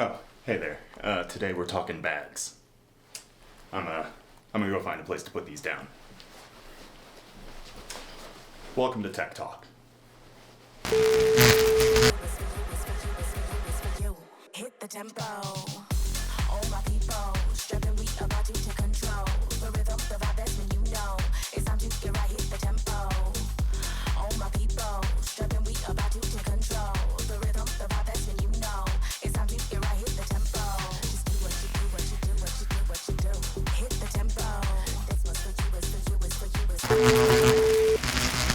Oh, hey there. Today we're talking bags. I'm gonna go find a place to put these down. Welcome to Tech Talk. Hit the tempo. All my people, strapping, we about to take control. The rhythm, the vibe, that's when you know it's time to get right. Hit the tempo. All my people, strapping, we about to take control. The rhythm, the vibe, that's when you know it's time to get right. Hit the tempo. Just do what you do, what you do, what you do, what you do. Hit the tempo. That's what's for you, it's for you, it's for you, it's for you.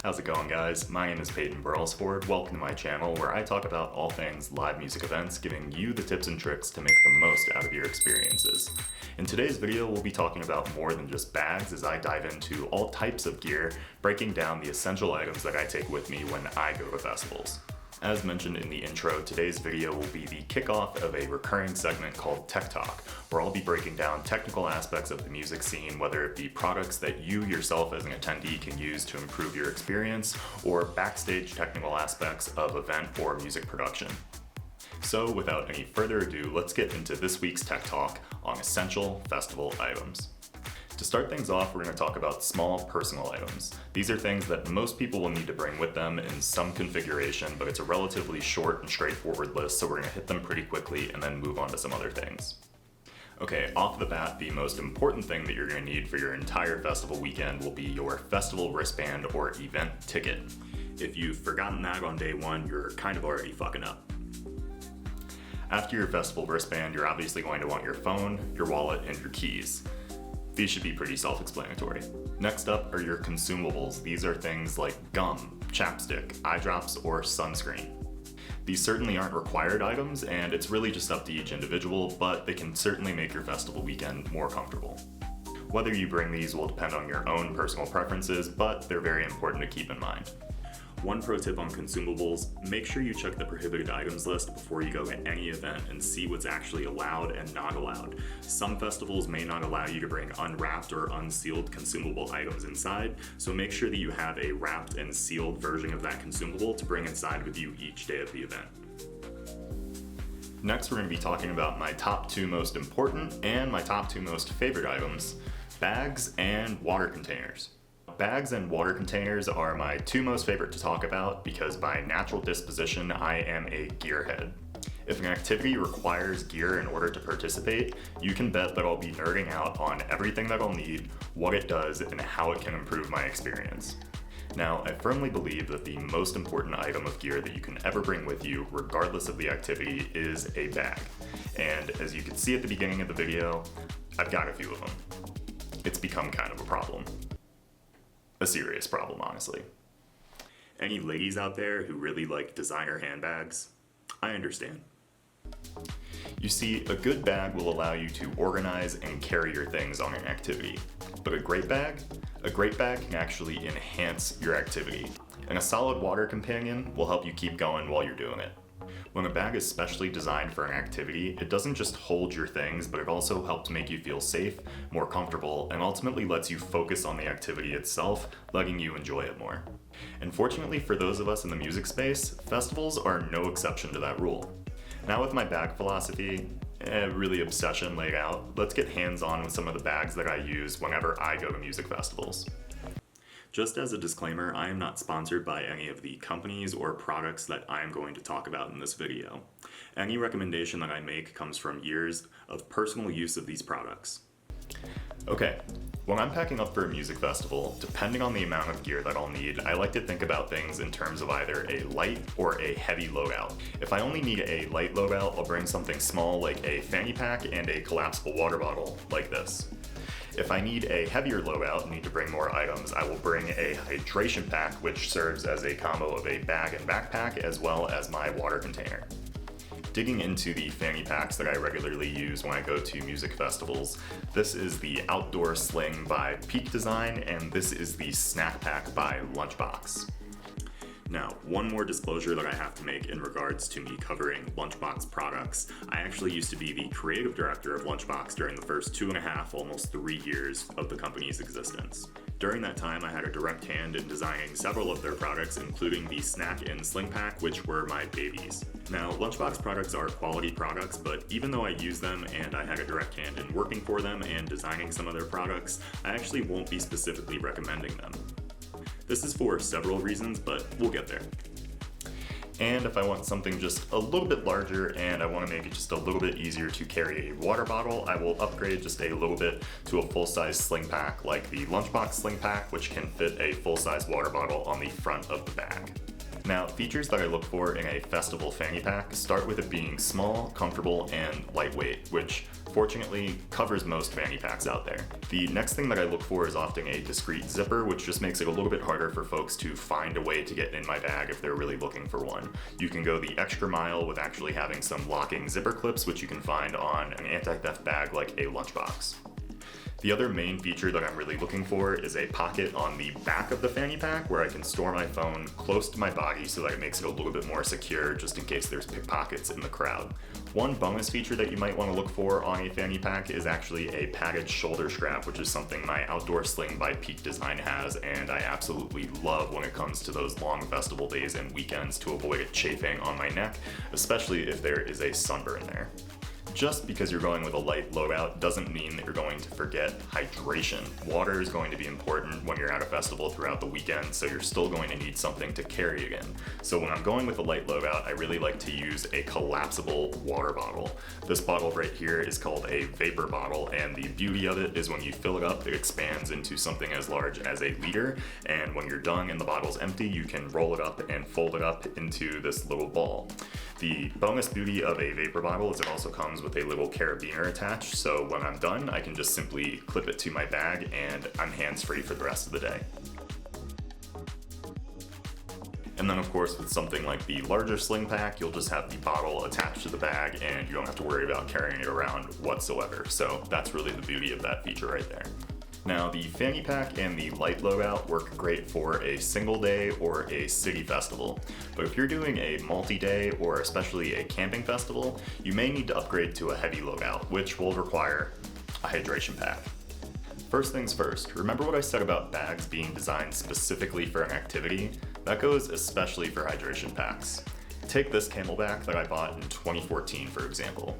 How's it going, guys? My name is Peyton Burlesford. Welcome to my channel where I talk about all things live music events, giving you the tips and tricks to make the most out of your experiences. In today's video, we'll be talking about more than just bags as I dive into all types of gear, breaking down the essential items that I take with me when I go to festivals. As mentioned in the intro, today's video will be the kickoff of a recurring segment called Tech Talk, where I'll be breaking down technical aspects of the music scene, whether it be products that you yourself as an attendee can use to improve your experience, or backstage technical aspects of event or music production. So without any further ado, let's get into this week's Tech Talk on essential festival items. To start things off, we're going to talk about small personal items. These are things that most people will need to bring with them in some configuration, but it's a relatively short and straightforward list, so we're going to hit them pretty quickly and then move on to some other things. Okay, off the bat, the most important thing that you're going to need for your entire festival weekend will be your festival wristband or event ticket. If you've forgotten that on day one, you're kind of already fucking up. After your festival wristband, you're obviously going to want your phone, your wallet, and your keys. These should be pretty self-explanatory. Next up are your consumables. These are things like gum, chapstick, eye drops, or sunscreen. These certainly aren't required items, and it's really just up to each individual, but they can certainly make your festival weekend more comfortable. Whether you bring these will depend on your own personal preferences, but they're very important to keep in mind. One pro tip on consumables, make sure you check the prohibited items list before you go to any event and see what's actually allowed and not allowed. Some festivals may not allow you to bring unwrapped or unsealed consumable items inside, so make sure that you have a wrapped and sealed version of that consumable to bring inside with you each day of the event. Next, we're going to be talking about my top two most important and my top two most favorite items, bags and water containers. Bags and water containers are my two most favorite to talk about because by natural disposition, I am a gearhead. If an activity requires gear in order to participate, you can bet that I'll be nerding out on everything that I'll need, what it does, and how it can improve my experience. Now, I firmly believe that the most important item of gear that you can ever bring with you, regardless of the activity, is a bag. And as you can see at the beginning of the video, I've got a few of them. It's become kind of a problem. A serious problem, honestly. Any ladies out there who really like designer handbags? I understand. You see, a good bag will allow you to organize and carry your things on an activity. But a great bag can actually enhance your activity. And a solid water companion will help you keep going while you're doing it. When a bag is specially designed for an activity, it doesn't just hold your things, but it also helps make you feel safe, more comfortable, and ultimately lets you focus on the activity itself, letting you enjoy it more. And fortunately for those of us in the music space, festivals are no exception to that rule. Now with my bag philosophy, really obsession laid out, let's get hands-on with some of the bags that I use whenever I go to music festivals. Just as a disclaimer, I am not sponsored by any of the companies or products that I am going to talk about in this video. Any recommendation that I make comes from years of personal use of these products. Okay, when I'm packing up for a music festival, depending on the amount of gear that I'll need, I like to think about things in terms of either a light or a heavy loadout. If I only need a light loadout, I'll bring something small like a fanny pack and a collapsible water bottle like this. If I need a heavier loadout and need to bring more items, I will bring a hydration pack, which serves as a combo of a bag and backpack, as well as my water container. Digging into the fanny packs that I regularly use when I go to music festivals, this is the Outdoor Sling by Peak Design, and this is the Snack Pack by Lunchbox. Now, one more disclosure that I have to make in regards to me covering Lunchbox products. I actually used to be the creative director of Lunchbox during the first 2.5, almost 3 years of the company's existence. During that time, I had a direct hand in designing several of their products, including the Snack In Sling Pack, which were my babies. Now, Lunchbox products are quality products, but even though I use them and I had a direct hand in working for them and designing some of their products, I actually won't be specifically recommending them. This is for several reasons, but we'll get there. And if I want something just a little bit larger and I want to make it just a little bit easier to carry a water bottle, I will upgrade just a little bit to a full-size sling pack like the Lunchbox Sling Pack, which can fit a full-size water bottle on the front of the bag. Now, features that I look for in a festival fanny pack start with it being small, comfortable, and lightweight, which fortunately covers most fanny packs out there. The next thing that I look for is often a discreet zipper, which just makes it a little bit harder for folks to find a way to get in my bag if they're really looking for one. You can go the extra mile with actually having some locking zipper clips, which you can find on an anti-theft bag like a Lunchbox. The other main feature that I'm really looking for is a pocket on the back of the fanny pack where I can store my phone close to my body so that it makes it a little bit more secure just in case there's pickpockets in the crowd. One bonus feature that you might want to look for on a fanny pack is actually a padded shoulder strap, which is something my Outdoor Sling by Peak Design has, and I absolutely love when it comes to those long festival days and weekends to avoid it chafing on my neck, especially if there is a sunburn there. Just because you're going with a light loadout doesn't mean that you're going to forget hydration. Water is going to be important when you're at a festival throughout the weekend, so you're still going to need something to carry again. So when I'm going with a light loadout, I really like to use a collapsible water bottle. This bottle right here is called a vapor bottle, and the beauty of it is when you fill it up, it expands into something as large as a liter, and when you're done and the bottle's empty, you can roll it up and fold it up into this little ball. The bonus beauty of a vapor bottle is it also comes with a little carabiner attached, so when I'm done, I can just simply clip it to my bag and I'm hands-free for the rest of the day. And then of course with something like the larger sling pack, you'll just have the bottle attached to the bag and you don't have to worry about carrying it around whatsoever. So that's really the beauty of that feature right there. Now, the fanny pack and the light loadout work great for a single day or a city festival, but if you're doing a multi-day or especially a camping festival, you may need to upgrade to a heavy loadout, which will require a hydration pack. First things first, remember what I said about bags being designed specifically for an activity? That goes especially for hydration packs. Take this Camelback that I bought in 2014, for example.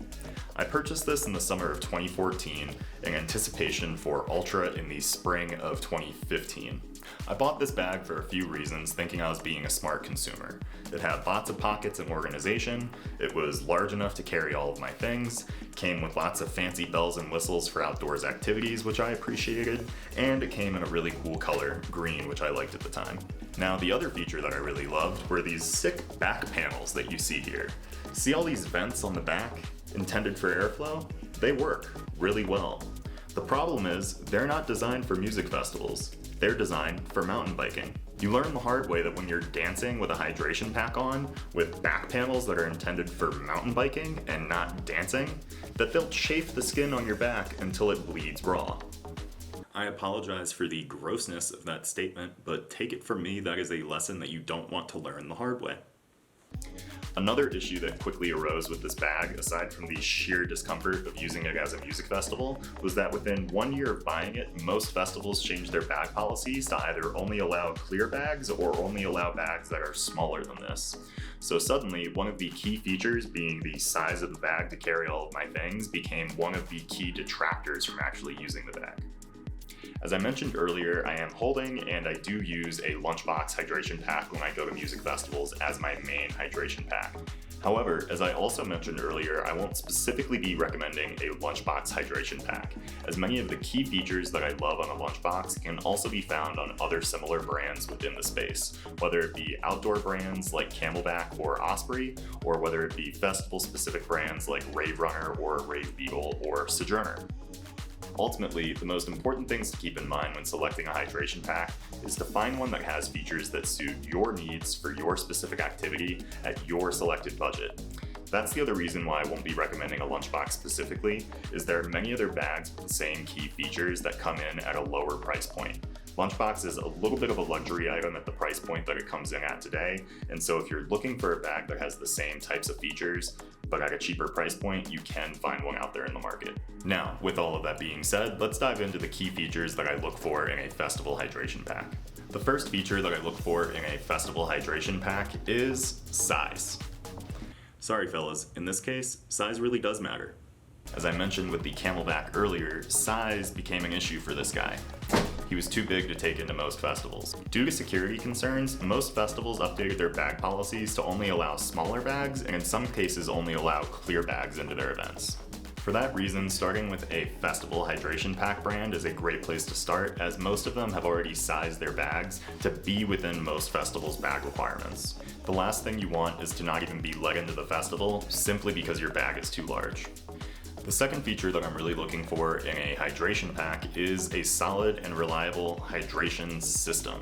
I purchased this in the summer of 2014 in anticipation for Ultra in the spring of 2015. I bought this bag for a few reasons, thinking I was being a smart consumer. It had lots of pockets and organization, it was large enough to carry all of my things, came with lots of fancy bells and whistles for outdoors activities, which I appreciated, and it came in a really cool color, green, which I liked at the time. Now, the other feature that I really loved were these sick back panels that you see here. See all these vents on the back? Intended for airflow? They work really well. The problem is, they're not designed for music festivals. They're designed for mountain biking. You learn the hard way that when you're dancing with a hydration pack on, with back panels that are intended for mountain biking and not dancing, that they'll chafe the skin on your back until it bleeds raw. I apologize for the grossness of that statement, but take it from me, that is a lesson that you don't want to learn the hard way. Another issue that quickly arose with this bag, aside from the sheer discomfort of using it as a music festival, was that within 1 year of buying it, most festivals changed their bag policies to either only allow clear bags or only allow bags that are smaller than this. So suddenly, one of the key features, being the size of the bag to carry all of my things, became one of the key detractors from actually using the bag. As I mentioned earlier, I am holding and I do use a Lunchbox hydration pack when I go to music festivals as my main hydration pack. However, as I also mentioned earlier, I won't specifically be recommending a Lunchbox hydration pack, as many of the key features that I love on a Lunchbox can also be found on other similar brands within the space, whether it be outdoor brands like Camelback or Osprey, or whether it be festival-specific brands like Rave Runner or Rave Beetle or Sojourner. Ultimately, the most important things to keep in mind when selecting a hydration pack is to find one that has features that suit your needs for your specific activity at your selected budget. That's the other reason why I won't be recommending a Lunchbox specifically, is there are many other bags with the same key features that come in at a lower price point. lunchbox is a little bit of a luxury item at the price point that it comes in at today, and so if you're looking for a bag that has the same types of features but at a cheaper price point, you can find one out there in the market. Now, with all of that being said, let's dive into the key features that I look for in a festival hydration pack. The first feature that I look for in a festival hydration pack is size. Sorry fellas, in this case, size really does matter. As I mentioned with the Camelback earlier, size became an issue for this guy. He was too big to take into most festivals. Due to security concerns, most festivals updated their bag policies to only allow smaller bags, and in some cases only allow clear bags into their events. For that reason, starting with a festival hydration pack brand is a great place to start, as most of them have already sized their bags to be within most festivals' bag requirements. The last thing you want is to not even be let into the festival simply because your bag is too large. The second feature that I'm really looking for in a hydration pack is a solid and reliable hydration system.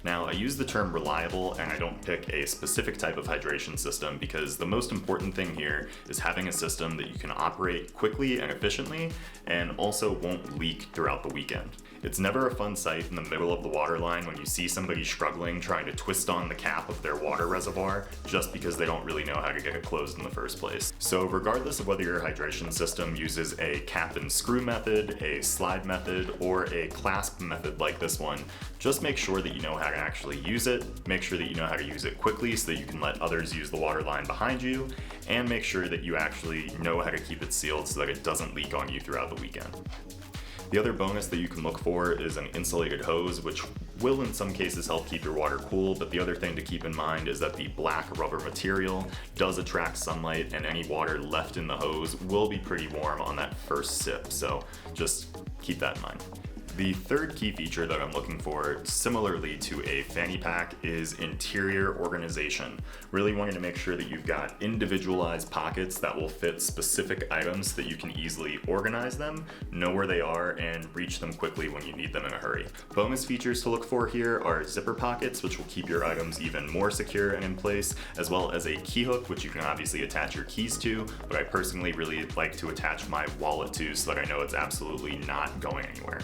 Now, I use the term reliable and I don't pick a specific type of hydration system because the most important thing here is having a system that you can operate quickly and efficiently and also won't leak throughout the weekend. It's never a fun sight in the middle of the water line when you see somebody struggling trying to twist on the cap of their water reservoir just because they don't really know how to get it closed in the first place. So regardless of whether your hydration system uses a cap and screw method, a slide method, or a clasp method like this one, just make sure that you know how to actually use it, make sure that you know how to use it quickly so that you can let others use the water line behind you, and make sure that you actually know how to keep it sealed so that it doesn't leak on you throughout the weekend. The other bonus that you can look for is an insulated hose, which will in some cases help keep your water cool, but the other thing to keep in mind is that the black rubber material does attract sunlight and any water left in the hose will be pretty warm on that first sip, so just keep that in mind. The third key feature that I'm looking for, similarly to a fanny pack, is interior organization. Really wanting to make sure that you've got individualized pockets that will fit specific items so that you can easily organize them, know where they are, and reach them quickly when you need them in a hurry. Bonus features to look for here are zipper pockets, which will keep your items even more secure and in place, as well as a key hook, which you can obviously attach your keys to, but I personally really like to attach my wallet to so that I know it's absolutely not going anywhere.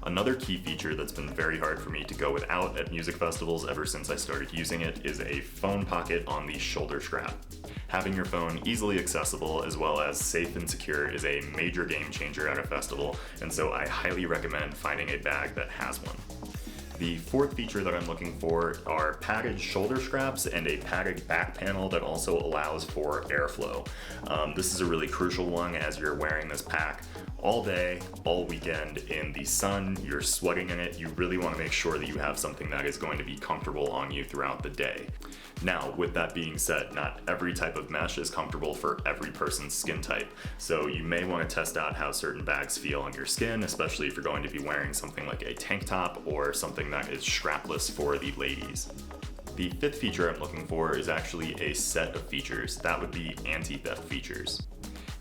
Another key feature that's been very hard for me to go without at music festivals ever since I started using it is a phone pocket on the shoulder strap. Having your phone easily accessible as well as safe and secure is a major game changer at a festival, and so I highly recommend finding a bag that has one. The fourth feature that I'm looking for are padded shoulder straps and a padded back panel that also allows for airflow. This is a really crucial one as you're wearing this pack all day, all weekend in the sun, you're sweating in it, you really want to make sure that you have something that is going to be comfortable on you throughout the day. Now, with that being said, not every type of mesh is comfortable for every person's skin type, so you may want to test out how certain bags feel on your skin, especially if you're going to be wearing something like a tank top or something that is strapless for the ladies. The fifth feature I'm looking for is actually a set of features. That would be anti-theft features.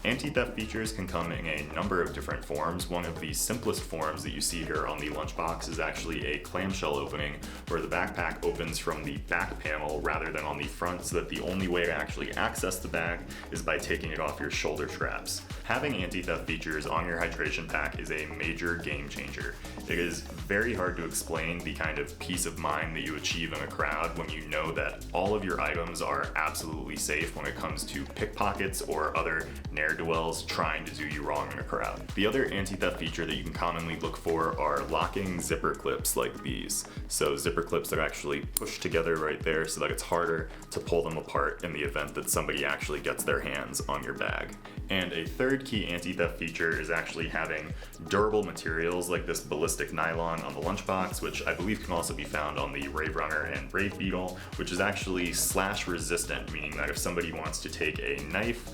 Anti-theft features can come in a number of different forms. One of the simplest forms that you see here on the lunchbox is actually a clamshell opening where the backpack opens from the back panel rather than on the front, so that the only way to actually access the bag is by taking it off your shoulder straps. Having anti-theft features on your hydration pack is a major game changer. It is very hard to explain the kind of peace of mind that you achieve in a crowd when you know that all of your items are absolutely safe when it comes to pickpockets or other ne'er-do-wells trying to do you wrong in a crowd. The other anti-theft feature that you can commonly look for are locking zipper clips like these. So zipper clips that are actually pushed together right there so that it's harder to pull them apart in the event that somebody actually gets their hands on your bag. And a third key anti-theft feature is actually having durable materials like this ballistic nylon on the lunchbox, which I believe can also be found on the Rave Runner and Rave Beetle, which is actually slash resistant, meaning that if somebody wants to take a knife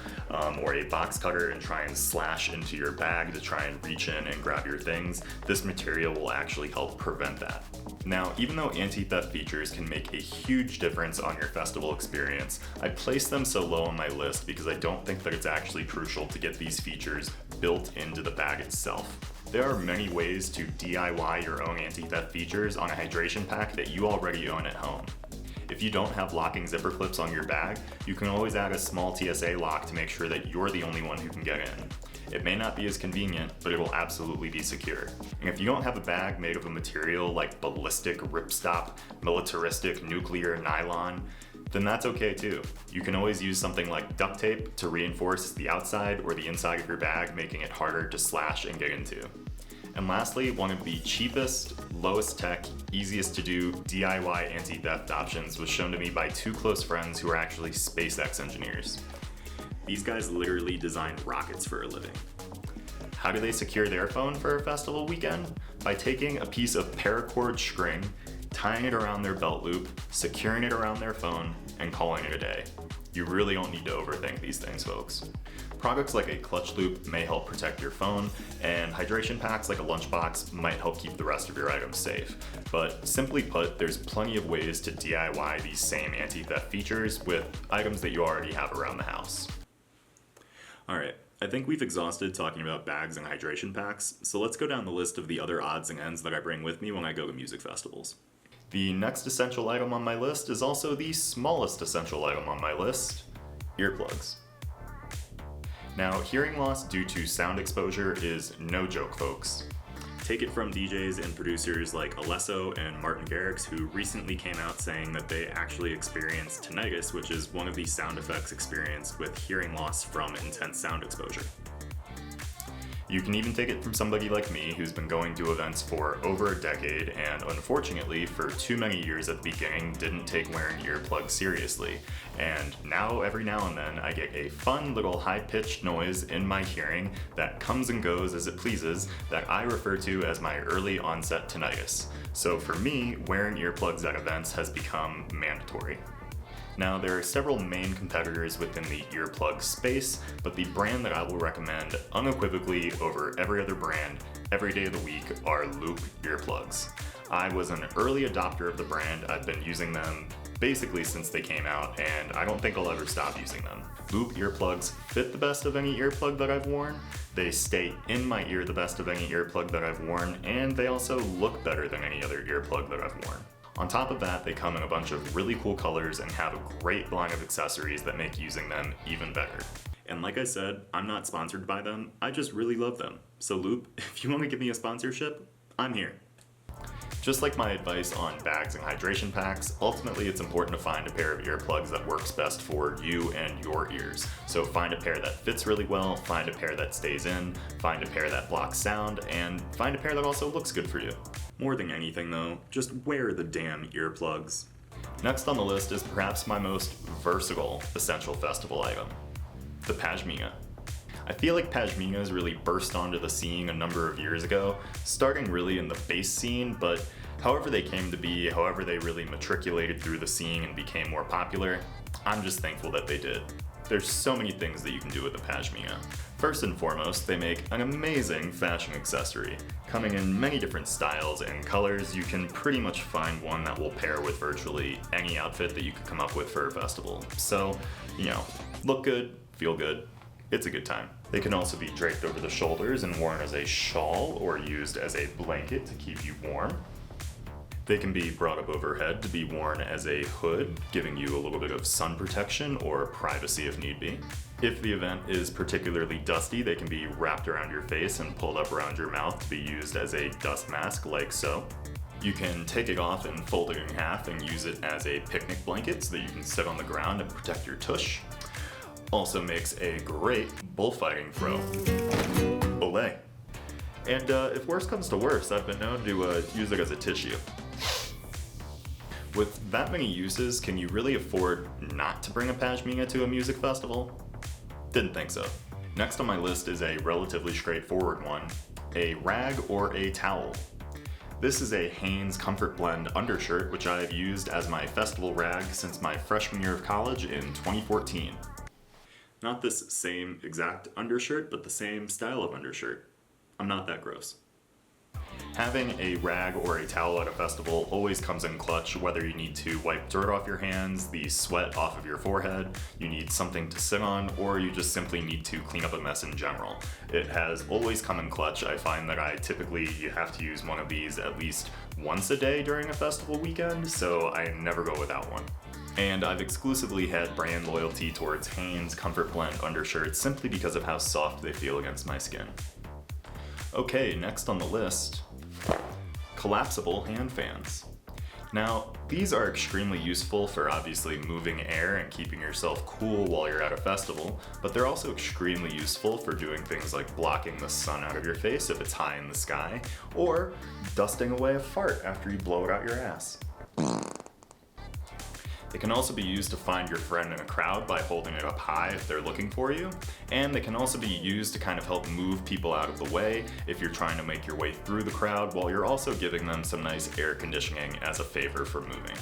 or a box cutter and try and slash into your bag to try and reach in and grab your things, this material will actually help prevent that. Now, even though anti-theft features can make a huge difference on your festival experience, I place them so low on my list because I don't think that it's actually crucial to get these features built into the bag itself. There are many ways to DIY your own anti-theft features on a hydration pack that you already own at home. If you don't have locking zipper clips on your bag, you can always add a small TSA lock to make sure that you're the only one who can get in. It may not be as convenient, but it will absolutely be secure. And if you don't have a bag made of a material like ballistic ripstop, militaristic nuclear nylon, then that's okay too. You can always use something like duct tape to reinforce the outside or the inside of your bag, making it harder to slash and get into. And lastly, one of the cheapest, lowest tech, easiest to do DIY anti-theft options was shown to me by two close friends who are actually SpaceX engineers. These guys literally design rockets for a living. How do they secure their phone for a festival weekend? By taking a piece of paracord string, tying it around their belt loop, securing it around their phone, and calling it a day. You really don't need to overthink these things, folks. Products like a clutch loop may help protect your phone, and hydration packs like a lunchbox might help keep the rest of your items safe. But simply put, there's plenty of ways to DIY these same anti-theft features with items that you already have around the house. Alright, I think we've exhausted talking about bags and hydration packs, so let's go down the list of the other odds and ends that I bring with me when I go to music festivals. The next essential item on my list is also the smallest essential item on my list: earplugs. Now, hearing loss due to sound exposure is no joke, folks. Take it from DJs and producers like Alesso and Martin Garrix, who recently came out saying that they actually experienced tinnitus, which is one of the sound effects experienced with hearing loss from intense sound exposure. You can even take it from somebody like me who's been going to events for over a decade and unfortunately for too many years at the beginning didn't take wearing earplugs seriously. And now every now and then I get a fun little high-pitched noise in my hearing that comes and goes as it pleases that I refer to as my early onset tinnitus. So for me, wearing earplugs at events has become mandatory. Now, there are several main competitors within the earplug space, but the brand that I will recommend unequivocally over every other brand every day of the week are Loop earplugs. I was an early adopter of the brand. I've been using them basically since they came out, and I don't think I'll ever stop using them. Loop earplugs fit the best of any earplug that I've worn, they stay in my ear the best of any earplug that I've worn, and they also look better than any other earplug that I've worn. On top of that, they come in a bunch of really cool colors and have a great line of accessories that make using them even better. And like I said, I'm not sponsored by them, I just really love them. So Loop, if you want to give me a sponsorship, I'm here. Just like my advice on bags and hydration packs, ultimately it's important to find a pair of earplugs that works best for you and your ears. So find a pair that fits really well, find a pair that stays in, find a pair that blocks sound, and find a pair that also looks good for you. More than anything though, just wear the damn earplugs. Next on the list is perhaps my most versatile essential festival item: the Pashmina. I feel like Pashminas really burst onto the scene a number of years ago, starting really in the bass scene, but however they came to be, however they really matriculated through the scene and became more popular, I'm just thankful that they did. There's so many things that you can do with the Pashmina. First and foremost, they make an amazing fashion accessory. Coming in many different styles and colors, you can pretty much find one that will pair with virtually any outfit that you could come up with for a festival. So, look good, feel good, it's a good time. They can also be draped over the shoulders and worn as a shawl or used as a blanket to keep you warm. They can be brought up overhead to be worn as a hood, giving you a little bit of sun protection or privacy if need be. If the event is particularly dusty, they can be wrapped around your face and pulled up around your mouth to be used as a dust mask, like so. You can take it off and fold it in half and use it as a picnic blanket so that you can sit on the ground and protect your tush. Also makes a great bullfighting throw. Olay. And if worse comes to worse, I've been known to use it as a tissue. With that many uses, can you really afford not to bring a Pashmina to a music festival? Didn't think so. Next on my list is a relatively straightforward one: a rag or a towel. This is a Hanes Comfort Blend undershirt, which I have used as my festival rag since my freshman year of college in 2014. Not this same exact undershirt, but the same style of undershirt. I'm not that gross. Having a rag or a towel at a festival always comes in clutch, whether you need to wipe dirt off your hands, the sweat off of your forehead, you need something to sit on, or you just simply need to clean up a mess in general. It has always come in clutch. I find that I typically have to use one of these at least once a day during a festival weekend, so I never go without one. And I've exclusively had brand loyalty towards Hanes Comfort Blend undershirts simply because of how soft they feel against my skin. Okay, next on the list, collapsible hand fans. Now, these are extremely useful for obviously moving air and keeping yourself cool while you're at a festival, but they're also extremely useful for doing things like blocking the sun out of your face if it's high in the sky, or dusting away a fart after you blow it out your ass. They can also be used to find your friend in a crowd by holding it up high if they're looking for you, and they can also be used to kind of help move people out of the way if you're trying to make your way through the crowd while you're also giving them some nice air conditioning as a favor for moving.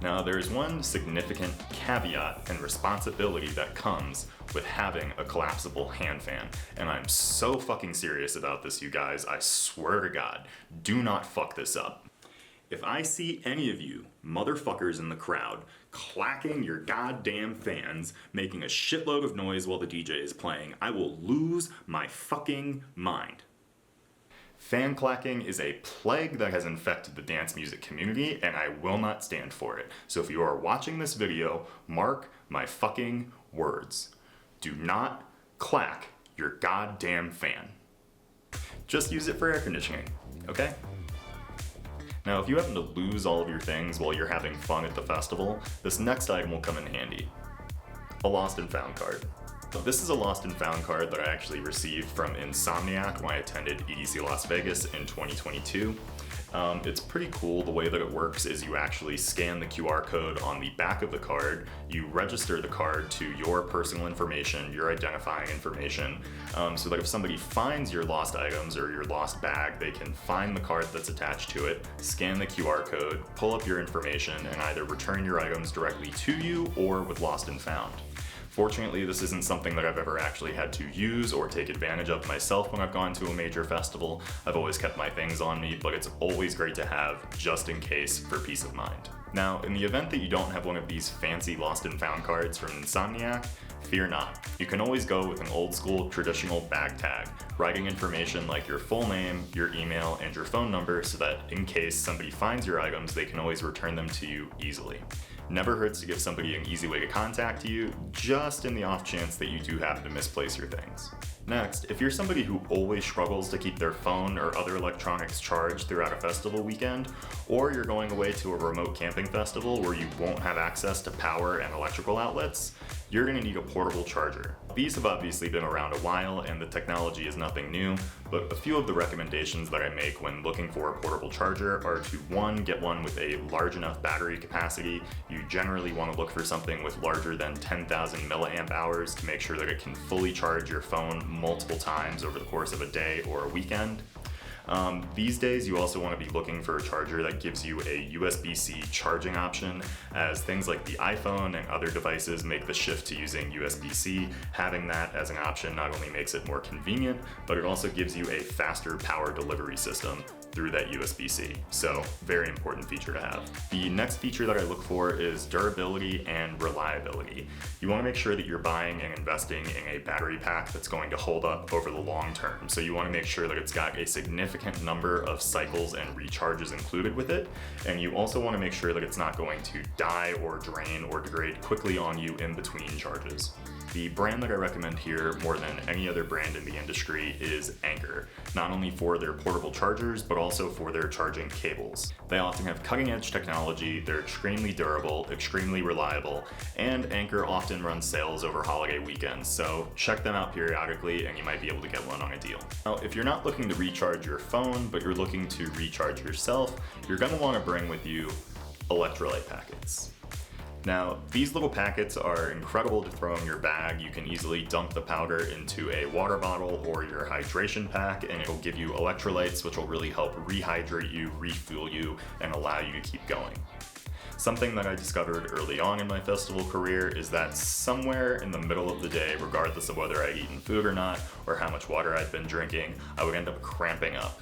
Now, there is one significant caveat and responsibility that comes with having a collapsible hand fan, and I'm so fucking serious about this, you guys. I swear to God, do not fuck this up. If I see any of you motherfuckers in the crowd clacking your goddamn fans, making a shitload of noise while the DJ is playing, I will lose my fucking mind. Fan clacking is a plague that has infected the dance music community, and I will not stand for it. So if you are watching this video, mark my fucking words. Do not clack your goddamn fan. Just use it for air conditioning, okay? Now, if you happen to lose all of your things while you're having fun at the festival, this next item will come in handy. A lost and found card. This is a lost and found card that I actually received from Insomniac when I attended EDC Las Vegas in 2022. It's pretty cool. The way that it works is you actually scan the QR code on the back of the card, you register the card to your personal information, your identifying information, so that if somebody finds your lost items or your lost bag, they can find the card that's attached to it, scan the QR code, pull up your information, and either return your items directly to you or with lost and found. Fortunately, this isn't something that I've ever actually had to use or take advantage of myself when I've gone to a major festival. I've always kept my things on me, but it's always great to have just in case for peace of mind. Now, in the event that you don't have one of these fancy lost and found cards from Insomniac, fear not. You can always go with an old school traditional bag tag, writing information like your full name, your email, and your phone number so that in case somebody finds your items, they can always return them to you easily. Never hurts to give somebody an easy way to contact you, just in the off chance that you do happen to misplace your things. Next, if you're somebody who always struggles to keep their phone or other electronics charged throughout a festival weekend, or you're going away to a remote camping festival where you won't have access to power and electrical outlets, you're going to need a portable charger. These have obviously been around a while and the technology is nothing new, but a few of the recommendations that I make when looking for a portable charger are to 1, get one with a large enough battery capacity. You generally want to look for something with larger than 10,000 milliamp hours to make sure that it can fully charge your phone multiple times over the course of a day or a weekend. These days, you also want to be looking for a charger that gives you a USB-C charging option, as things like the iPhone and other devices make the shift to using USB-C. Having that as an option not only makes it more convenient, but it also gives you a faster power delivery system through that USB-C. So, very important feature to have. The next feature that I look for is durability and reliability. You want to make sure that you're buying and investing in a battery pack that's going to hold up over the long term. So you want to make sure that it's got a significant number of cycles and recharges included with it. And you also want to make sure that it's not going to die or drain or degrade quickly on you in between charges. The brand that I recommend here more than any other brand in the industry is Anker, not only for their portable chargers, but also for their charging cables. They often have cutting-edge technology, they're extremely durable, extremely reliable, and Anker often runs sales over holiday weekends, so check them out periodically and you might be able to get one on a deal. Now, if you're not looking to recharge your phone, but you're looking to recharge yourself, you're going to want to bring with you electrolyte packets. Now, these little packets are incredible to throw in your bag. You can easily dump the powder into a water bottle or your hydration pack, and it'll give you electrolytes, which will really help rehydrate you, refuel you, and allow you to keep going. Something that I discovered early on in my festival career is that somewhere in the middle of the day, regardless of whether I'd eaten food or not, or how much water I'd been drinking, I would end up cramping up.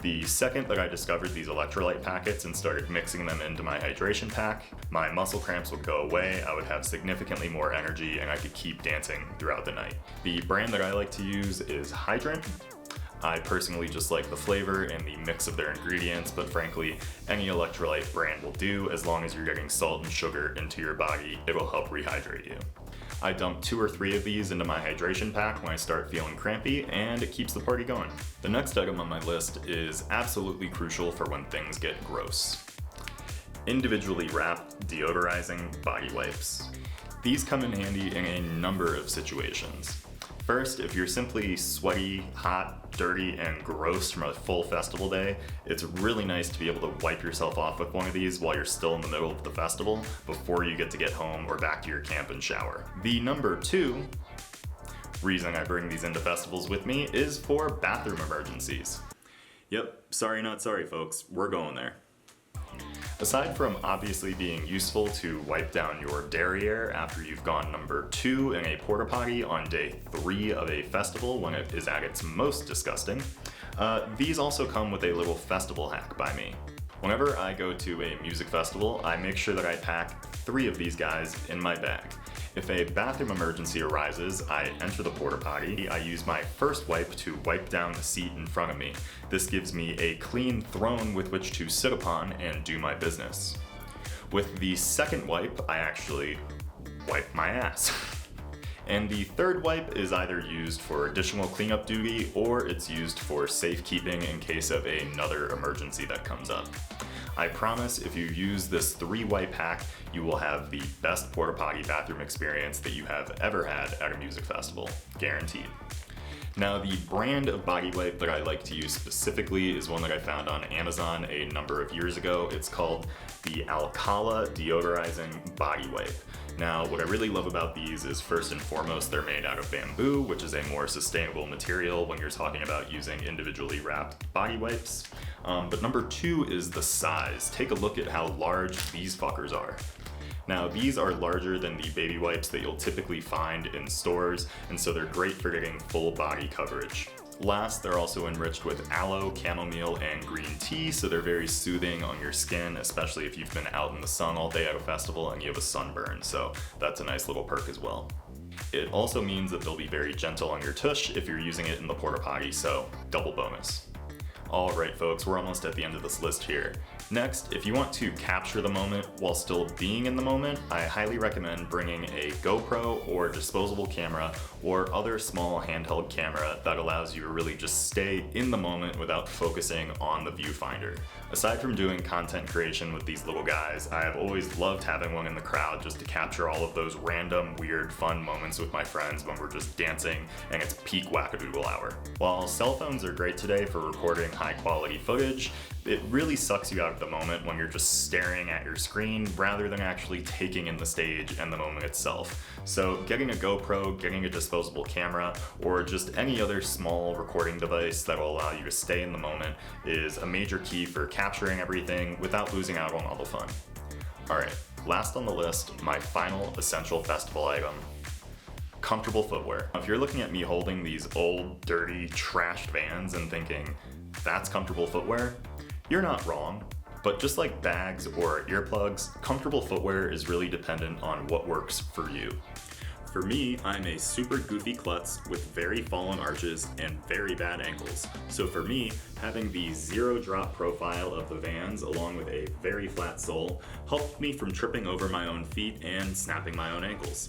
The second that I discovered these electrolyte packets and started mixing them into my hydration pack, my muscle cramps would go away, I would have significantly more energy, and I could keep dancing throughout the night. The brand that I like to use is Hydrant. I personally just like the flavor and the mix of their ingredients, but frankly, any electrolyte brand will do as long as you're getting salt and sugar into your body. It'll help rehydrate you. I dump 2 or 3 of these into my hydration pack when I start feeling crampy, and it keeps the party going. The next item on my list is absolutely crucial for when things get gross. Individually wrapped deodorizing body wipes. These come in handy in a number of situations. First, if you're simply sweaty, hot, dirty, and gross from a full festival day, it's really nice to be able to wipe yourself off with one of these while you're still in the middle of the festival before you get to get home or back to your camp and shower. The number 2 reason I bring these into festivals with me is for bathroom emergencies. Yep, sorry not sorry folks, we're going there. Aside from obviously being useful to wipe down your derriere after you've gone number 2 in a porta potty on day 3 of a festival when it is at its most disgusting, these also come with a little festival hack by me. Whenever I go to a music festival, I make sure that I pack 3 of these guys in my bag. If a bathroom emergency arises, I enter the porta potty. I use my first wipe to wipe down the seat in front of me. This gives me a clean throne with which to sit upon and do my business. With the second wipe, I actually wipe my ass. And the third wipe is either used for additional cleanup duty or it's used for safekeeping in case of another emergency that comes up. I promise if you use this 3-wipe hack, you will have the best porta potty bathroom experience that you have ever had at a music festival, guaranteed. Now, the brand of body wipe that I like to use specifically is one that I found on Amazon a number of years ago. It's called the Alcala Deodorizing Body Wipe. Now, what I really love about these is first and foremost, they're made out of bamboo, which is a more sustainable material when you're talking about using individually wrapped body wipes. But number 2 is the size. Take a look at how large these fuckers are. Now, these are larger than the baby wipes that you'll typically find in stores, and so they're great for getting full body coverage. Last, they're also enriched with aloe, chamomile, and green tea, so they're very soothing on your skin, especially if you've been out in the sun all day at a festival and you have a sunburn, so that's a nice little perk as well. It also means that they'll be very gentle on your tush if you're using it in the porta potty, so double bonus. Alright folks, we're almost at the end of this list here. Next, if you want to capture the moment while still being in the moment, I highly recommend bringing a GoPro or disposable camera or other small handheld camera that allows you to really just stay in the moment without focusing on the viewfinder. Aside from doing content creation with these little guys, I have always loved having one in the crowd just to capture all of those random, weird, fun moments with my friends when we're just dancing and it's peak wackadoodle hour. While cell phones are great today for recording high quality footage, it really sucks you out of the moment when you're just staring at your screen rather than actually taking in the stage and the moment itself. So getting a GoPro, getting a disposable camera, or just any other small recording device that will allow you to stay in the moment is a major key for capturing everything without losing out on all the fun. Alright, last on the list, my final essential festival item. Comfortable footwear. If you're looking at me holding these old, dirty, trashed Vans and thinking, that's comfortable footwear, you're not wrong, but just like bags or earplugs, comfortable footwear is really dependent on what works for you. For me, I'm a super goofy klutz with very fallen arches and very bad ankles. So for me, having the zero drop profile of the Vans along with a very flat sole helped me from tripping over my own feet and snapping my own ankles.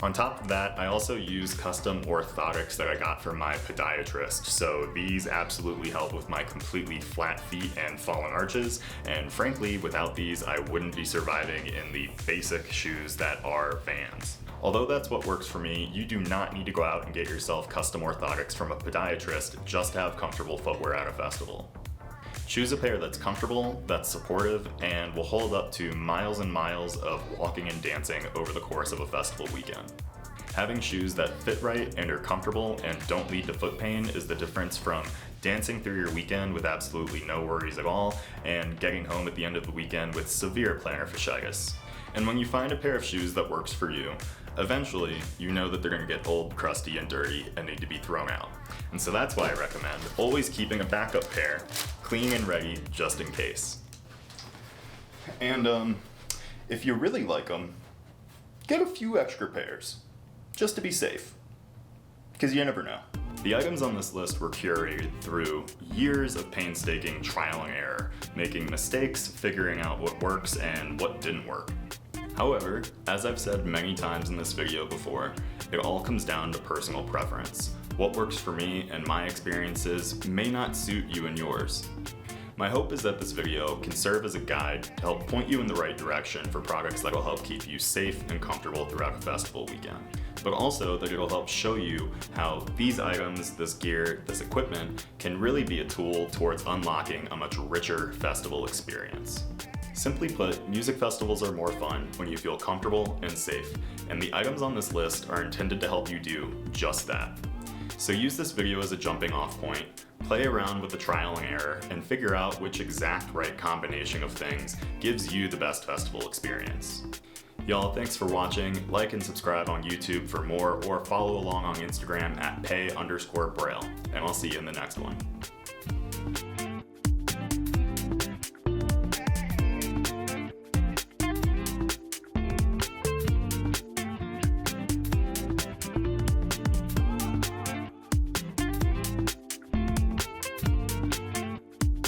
On top of that, I also use custom orthotics that I got from my podiatrist, so these absolutely help with my completely flat feet and fallen arches, and frankly, without these, I wouldn't be surviving in the basic shoes that are Vans. Although that's what works for me, you do not need to go out and get yourself custom orthotics from a podiatrist just to have comfortable footwear at a festival. Choose a pair that's comfortable, that's supportive, and will hold up to miles and miles of walking and dancing over the course of a festival weekend. Having shoes that fit right and are comfortable and don't lead to foot pain is the difference from dancing through your weekend with absolutely no worries at all and getting home at the end of the weekend with severe plantar fasciitis. And when you find a pair of shoes that works for you, eventually you know that they're going to get old, crusty, and dirty and need to be thrown out. And so that's why I recommend always keeping a backup pair clean and ready just in case. And if you really like them, get a few extra pairs just to be safe, because you never know. The items on this list were curated through years of painstaking trial and error, making mistakes, figuring out what works and what didn't work. However, as I've said many times in this video before, it all comes down to personal preference. What works for me and my experiences may not suit you and yours. My hope is that this video can serve as a guide to help point you in the right direction for products that will help keep you safe and comfortable throughout a festival weekend, but also that it'll help show you how these items, this gear, this equipment can really be a tool towards unlocking a much richer festival experience. Simply put, music festivals are more fun when you feel comfortable and safe, and the items on this list are intended to help you do just that. So use this video as a jumping off point, play around with the trial and error, and figure out which exact right combination of things gives you the best festival experience. Y'all, thanks for watching. Like and subscribe on YouTube for more, or follow along on Instagram at pay_braille, and I'll see you in the next one.